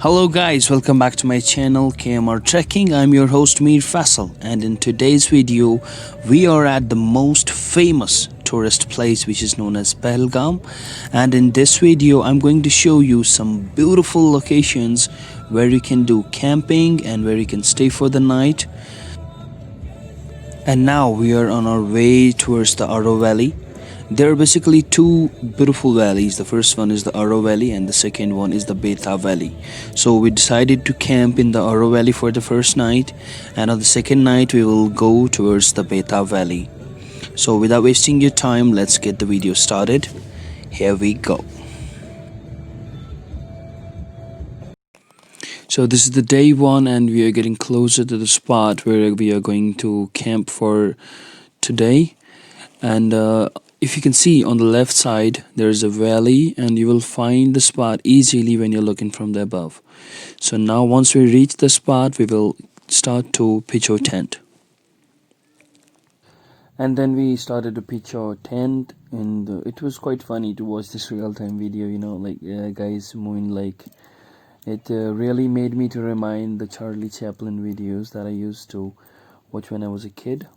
Hello guys, welcome back to my channel KMR Trekking. I'm your host Mir Faisal, and in today's video we are at the most famous tourist place which is known as Pahalgam, and in this video I'm going to show you some beautiful locations where you can do camping and where you can stay for the night. And now we are on our way towards the Aro Valley. There are basically two beautiful valleys. The first one is the Aro Valley and the second one is the Beta Valley. So we decided to camp in the Aro Valley for the first night, and on the second night we will go towards the Beta Valley. So without wasting your time, let's get the video started. Here we go. So this is the day one and we are getting closer to the spot where we are going to camp for today. And if you can see on the left side there is a valley, and you will find the spot easily when you're looking from the above. So now once we reach the spot we will start to pitch our tent. And then we started to pitch our tent, and it was quite funny to watch this real-time video, like guys moving. Like it really made me to remind the Charlie Chaplin videos that I used to watch when I was a kid.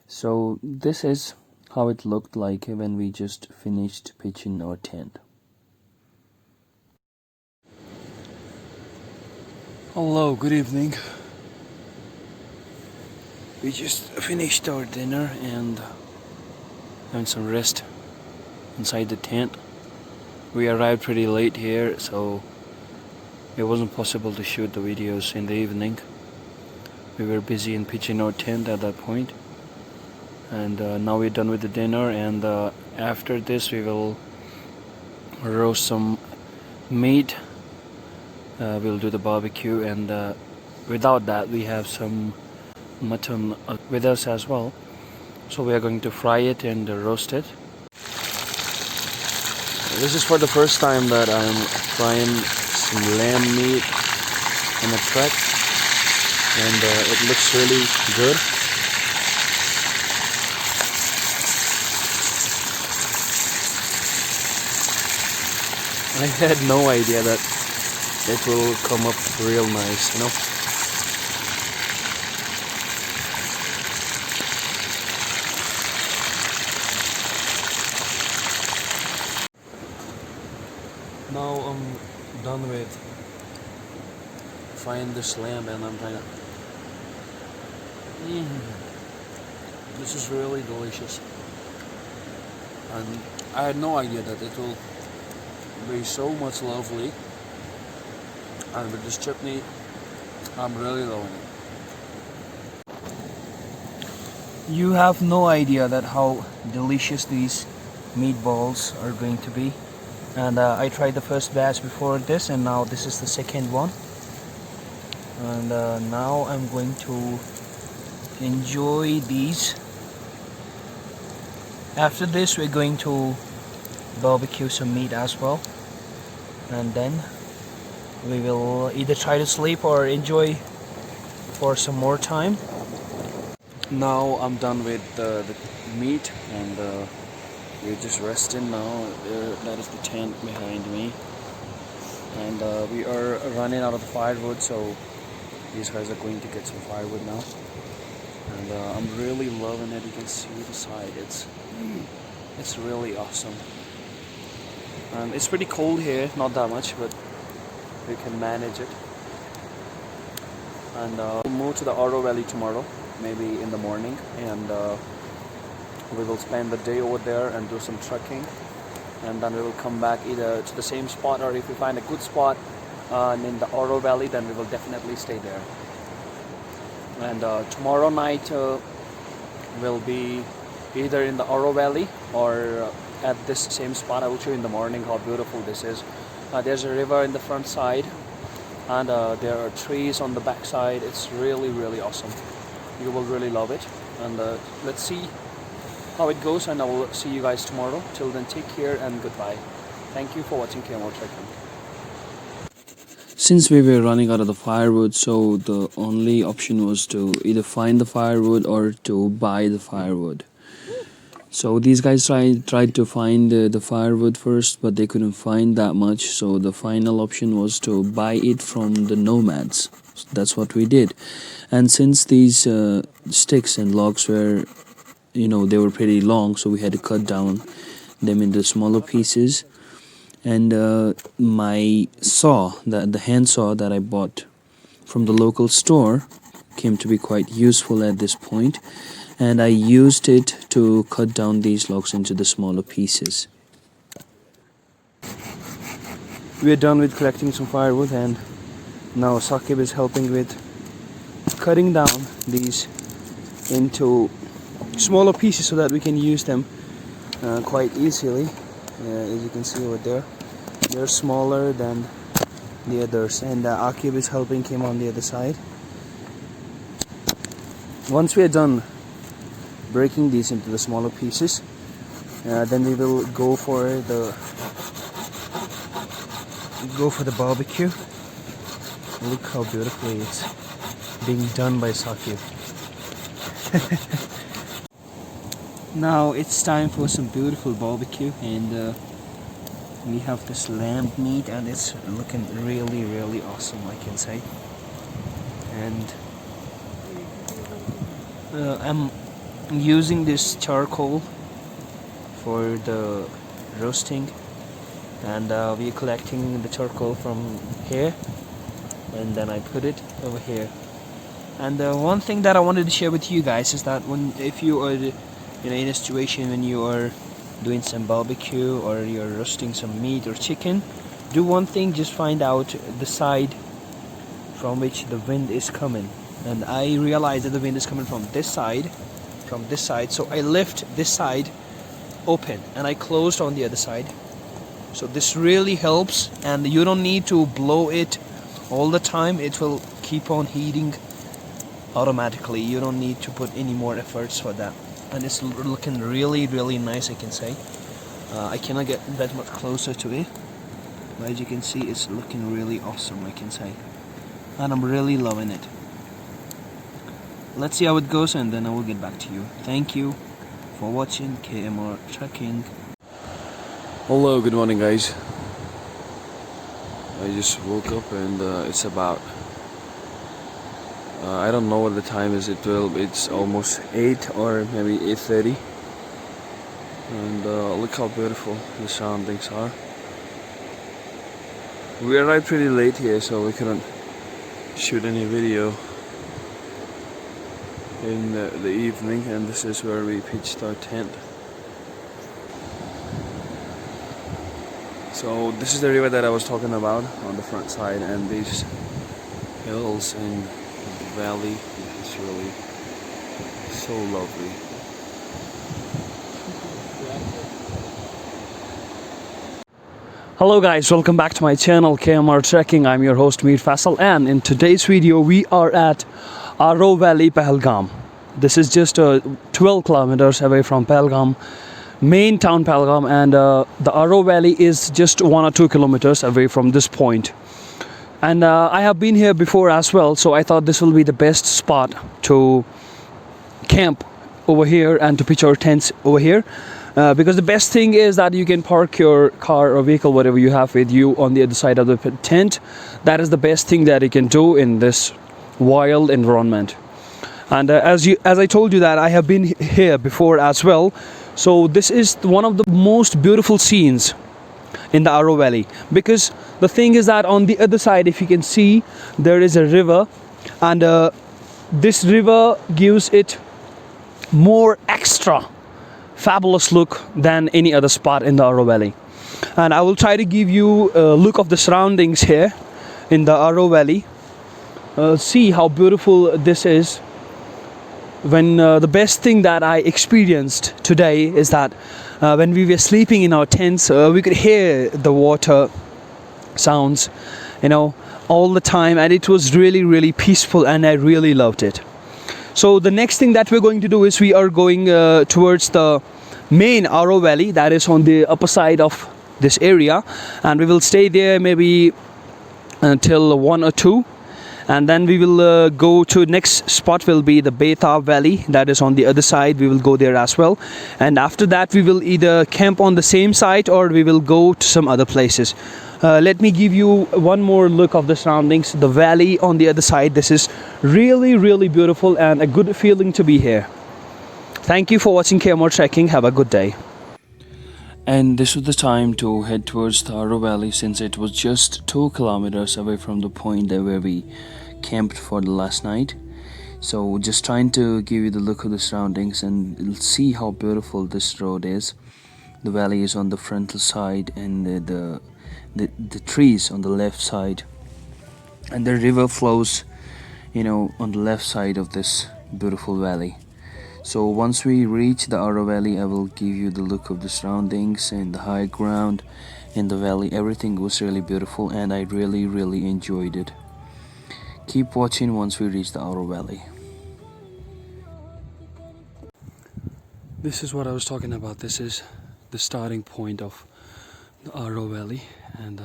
So this is how it looked like when we just finished pitching our tent. Hello, good evening. We just finished our dinner and having some rest inside the tent. We arrived pretty late here, so it wasn't possible to shoot the videos in the evening. We were busy in pitching our tent at that point. And now we're done with the dinner, and after this we will roast some meat. We'll do the barbecue, and without that we have some mutton with us as well. So we are going to fry it and roast it. This is for the first time that I'm frying some lamb meat in a trek, and it looks really good. I had no idea that it will come up real nice, Now I'm done with frying this lamb, and I'm trying to... This is really delicious. And I had no idea that it will be so much lovely, and with this chutney I'm really loving it. You have no idea that how delicious these meatballs are going to be. And I tried the first batch before this, and now this is the second one, and now I'm going to enjoy these. After this we're going to barbecue some meat as well, and then we will either try to sleep or enjoy for some more time. Now I'm done with the meat, and we're just resting now. That is the tent behind me, and we are running out of the firewood, so these guys are going to get some firewood now. And I'm really loving it. You can see the side, it's really awesome. And it's pretty cold here, not that much, but we can manage it. And we'll move to the Aro Valley tomorrow, maybe in the morning, and we will spend the day over there and do some trekking, and then we will come back either to the same spot, or if we find a good spot in the Aro Valley, then we will definitely stay there. And tomorrow night will be either in the Aro Valley or at this same spot. I will show you in the morning how beautiful this is. There's a river in the front side, and there are trees on the back side. It's really, really awesome. You will really love it. And let's see how it goes, and I will see you guys tomorrow. Till then, take care and goodbye. Thank you for watching KMR Trekking. Since we were running out of the firewood, so the only option was to either find the firewood or to buy the firewood. So these guys tried to find the firewood first, but they couldn't find that much. So the final option was to buy it from the nomads. So that's what we did. And since these sticks and logs were, they were pretty long, so we had to cut down them into smaller pieces. And my saw, the hand saw that I bought from the local store, came to be quite useful at this point. And I used it to cut down these logs into the smaller pieces. We're done with collecting some firewood, and now Sakib is helping with cutting down these into smaller pieces so that we can use them quite easily. As you can see over there, they're smaller than the others, and Akib is helping him on the other side. Once we are done breaking these into the smaller pieces, then we will go for the barbecue. Look how beautifully it's being done by Sakib. Now it's time for some beautiful barbecue, and we have this lamb meat, and it's looking really awesome, I can say. And I'm using this charcoal for the roasting, and we're collecting the charcoal from here, and then I put it over here. And one thing that I wanted to share with you guys is that if you are in a situation when you are doing some barbecue or you're roasting some meat or chicken, do one thing: just find out the side from which the wind is coming. And I realized that the wind is coming from this side, so I left this side open and I closed on the other side. So this really helps, and you don't need to blow it all the time. It will keep on heating automatically. You don't need to put any more efforts for that, and it's looking really nice, I can say. I cannot get that much closer to it, but as you can see, it's looking really awesome, I can say, and I'm really loving it. Let's see how it goes, and then I will get back to you. Thank you for watching KMR Trekking. Hello, good morning guys. I just woke up, and it's about I don't know what the time is. It's almost 8 or maybe 8:30, and look how beautiful the surroundings are. We arrived pretty late here, so we couldn't shoot any video in the evening, and this is where we pitched our tent. So this is the river that I was talking about on the front side, and these hills and the valley is really so lovely. Hello guys, welcome back to my channel KMR Trekking. I'm your host Mir Faisal, and in today's video we are at Aro Valley, Pahalgam. This is just 12 kilometers away from Pahalgam, main town Pahalgam, and the Aro Valley is just 1 or 2 kilometers away from this point. And I have been here before as well, so I thought this will be the best spot to camp over here and to pitch our tents over here. Because the best thing is that you can park your car or vehicle, whatever you have with you, on the other side of the tent. That is the best thing that you can do in this wild environment. And as I told you that I have been here before as well, so this is one of the most beautiful scenes in the Aro Valley, because the thing is that on the other side, if you can see, there is a river, and this river gives it more extra fabulous look than any other spot in the Aro Valley. And I will try to give you a look of the surroundings here in the Aro Valley. See how beautiful this is. When the best thing that I experienced today is that when we were sleeping in our tents, we could hear the water sounds, all the time, and it was really peaceful, and I really loved it. So the next thing that we're going to do is we are going towards the main Aro Valley that is on the upper side of this area, and we will stay there maybe until 1 or 2, and then we will go to next spot will be the Beta Valley, that is on the other side. We will go there as well, and after that we will either camp on the same site or we will go to some other places. Let me give you one more look of the surroundings. The valley on the other side, this is really beautiful and a good feeling to be here. Thank you for watching KMR Trekking. Have a good day. And this was the time to head towards Tarsar Valley, since it was just 2 kilometers away from the point there where we camped for the last night. So just trying to give you the look of the surroundings and you'll see how beautiful this road is. The valley is on the frontal side and the trees on the left side, and the river flows, you know, on the left side of this beautiful valley. So once we reach the Tarsar Valley, I will give you the look of the surroundings and the high ground in the valley. Everything was really beautiful and I really enjoyed it. Keep watching once we reach the Tarsar Valley. This is what I was talking about. This is the starting point of the Tarsar Valley, and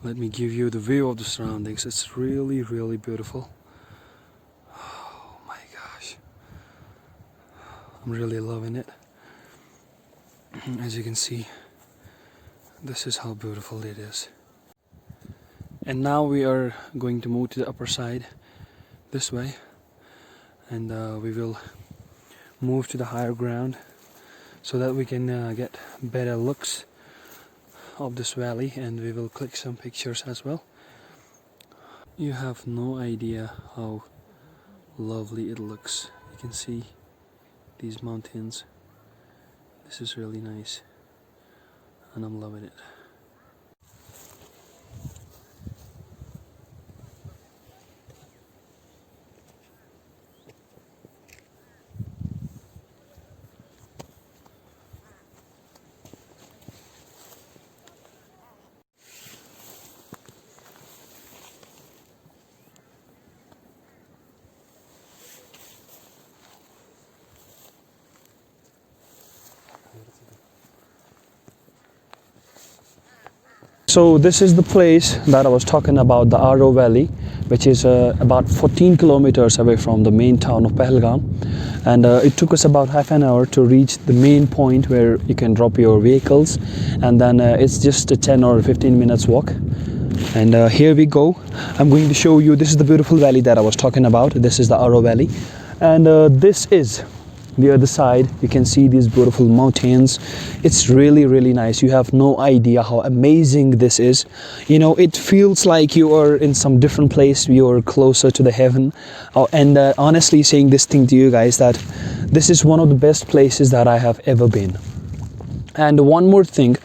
let me give you the view of the surroundings. It's really beautiful. Oh my gosh, I'm really loving it. As you can see, this is how beautiful it is. And now we are going to move to the upper side this way, and we will move to the higher ground so that we can get better looks of this valley, and we will click some pictures as well. You have no idea how lovely it looks. You can see these mountains. This is really nice and I'm loving it. So this is the place that I was talking about, the Tarsar Valley, which is about 14 kilometers away from the main town of Pahalgam, and it took us about half an hour to reach the main point where you can drop your vehicles, and then it's just a 10 or 15 minutes walk. And here we go. I'm going to show you, this is the beautiful valley that I was talking about. This is the Tarsar Valley, and this is the other side. You can see these beautiful mountains. It's really nice. You have no idea how amazing this is. You know, it feels like you are in some different place. You are closer to the heaven. And honestly saying this thing to you guys, that this is one of the best places that I have ever been. And one more thing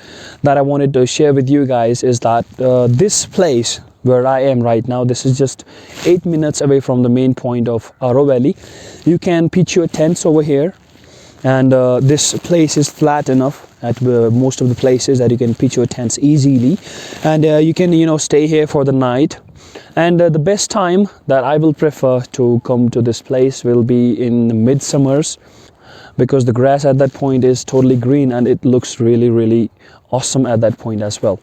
that I wanted to share with you guys is that this place where I am right now, this is just 8 minutes away from the main point of Tarsar Valley. You can pitch your tents over here, and this place is flat enough at most of the places that you can pitch your tents easily, and you can, you know, stay here for the night. And the best time that I will prefer to come to this place will be in the mid-summers, because the grass at that point is totally green and it looks really awesome at that point as well.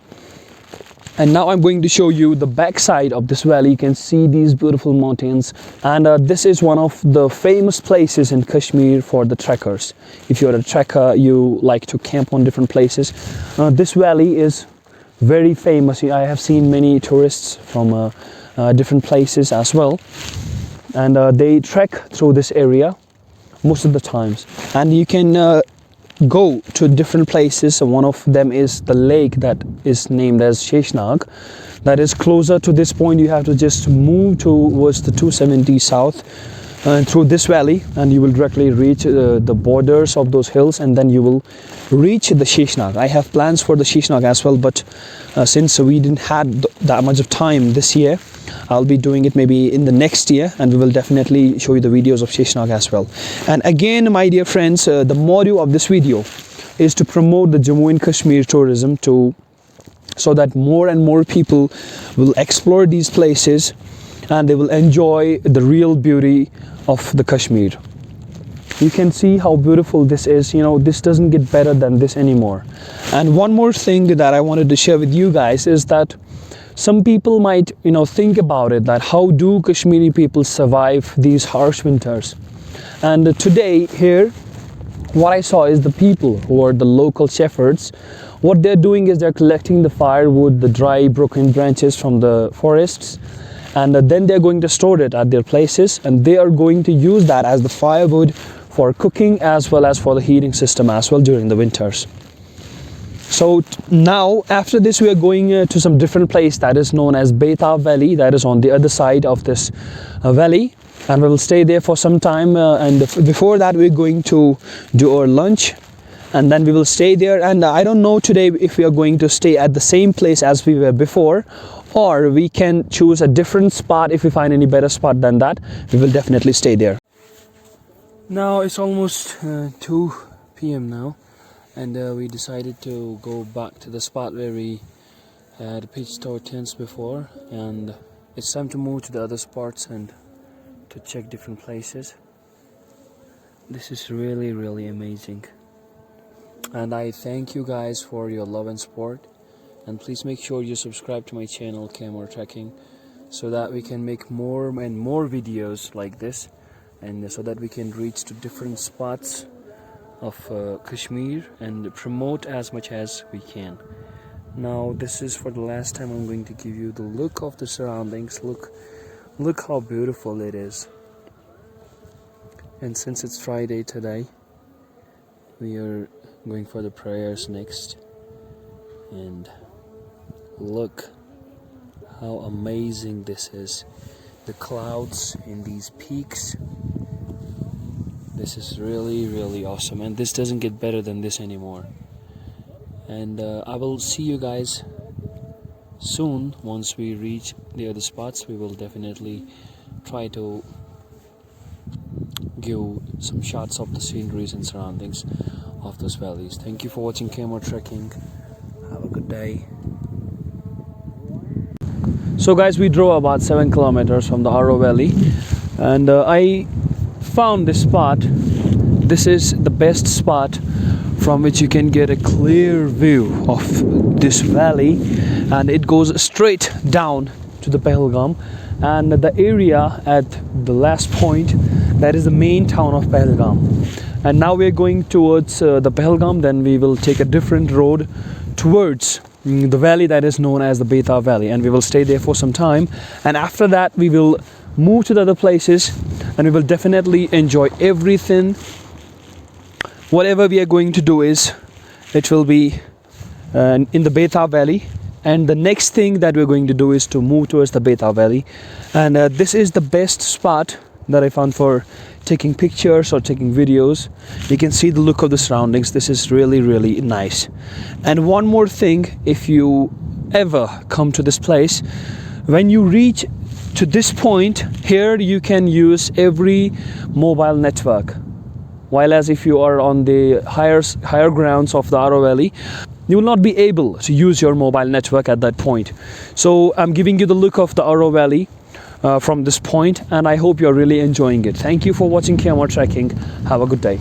And now I'm going to show you the backside of this valley. You can see these beautiful mountains, and this is one of the famous places in Kashmir for the trekkers. If you're a trekker, you like to camp on different places. This valley is very famous. I have seen many tourists from different places as well, and they trek through this area most of the times, and you can go to different places. One of them is the lake that is named as Scenic, that is closer to this point. You have to just move towards the 270 south and through this valley, and you will directly reach the borders of those hills, and then you will reach the Scenic. I have plans for the Scenic as well, but since we didn't have that much of time this year, I'll be doing it maybe in the next year, and we will definitely show you the videos of Scenic as well. And again, my dear friends, the motto of this video is to promote the Jammu and Kashmir tourism, so that more and more people will explore these places and they will enjoy the real beauty of the Kashmir. You can see how beautiful this is. You know, this doesn't get better than this anymore. And one more thing that I wanted to share with you guys is that some people might, think about it, that how do Kashmiri people survive these harsh winters. And today here, what I saw is the people who are the local shepherds. What they're doing is they're collecting the firewood, the dry broken branches from the forests, and then they're going to store it at their places, and they are going to use that as the firewood for cooking as well as for the heating system as well during the winters. So now after this we are going to some different place that is known as Beta Valley, that is on the other side of this valley, and we will stay there for some time, and before that we're going to do our lunch, and then we will stay there. And I don't know today if we are going to stay at the same place as we were before, or we can choose a different spot. If we find any better spot than that, we will definitely stay there. Now it's almost 2 p.m. now, and we decided to go back to the spot where we had pitched our tents before, and it's time to move to the other spots and to check different places. This is really amazing, and I thank you guys for your love and support, and please make sure you subscribe to my channel Camera Trekking, so that we can make more and more videos like this, and so that we can reach to different spots of Kashmir and promote as much as we can. Now this is for the last time I'm going to give you the look of the surroundings. Look how beautiful it is. And since it's Friday today, we are going for the prayers next, and look how amazing this is. The clouds in these peaks, this is really awesome, and this doesn't get better than this anymore. And I will see you guys soon. Once we reach the other spots, we will definitely try to give some shots of the sceneries and surroundings of those valleys. Thank you for watching Camera Trekking. Have a good day. So guys, we drove about 7 kilometers from the Aro Valley, and I found this spot. This is the best spot from which you can get a clear view of this valley, and it goes straight down to the Pahalgam, and the area at the last point, that is the main town of Pahalgam. And now we are going towards the Pahalgam, then we will take a different road towards the valley that is known as the Beta Valley, and we will stay there for some time, and after that we will move to the other places, and we will definitely enjoy everything. Whatever we are going to do is, it will be in the Beta Valley, and the next thing that we're going to do is to move towards the Beta Valley, and this is the best spot that I found for taking pictures or taking videos. You can see the look of the surroundings. This is really nice. And one more thing, if you ever come to this place, when you reach to this point here, you can use every mobile network, while as if you are on the higher grounds of the Aro Valley, you will not be able to use your mobile network at that point. So I'm giving you the look of the Aro Valley from this point, and I hope you're really enjoying it. Thank you for watching Camera Trekking. Have a good day.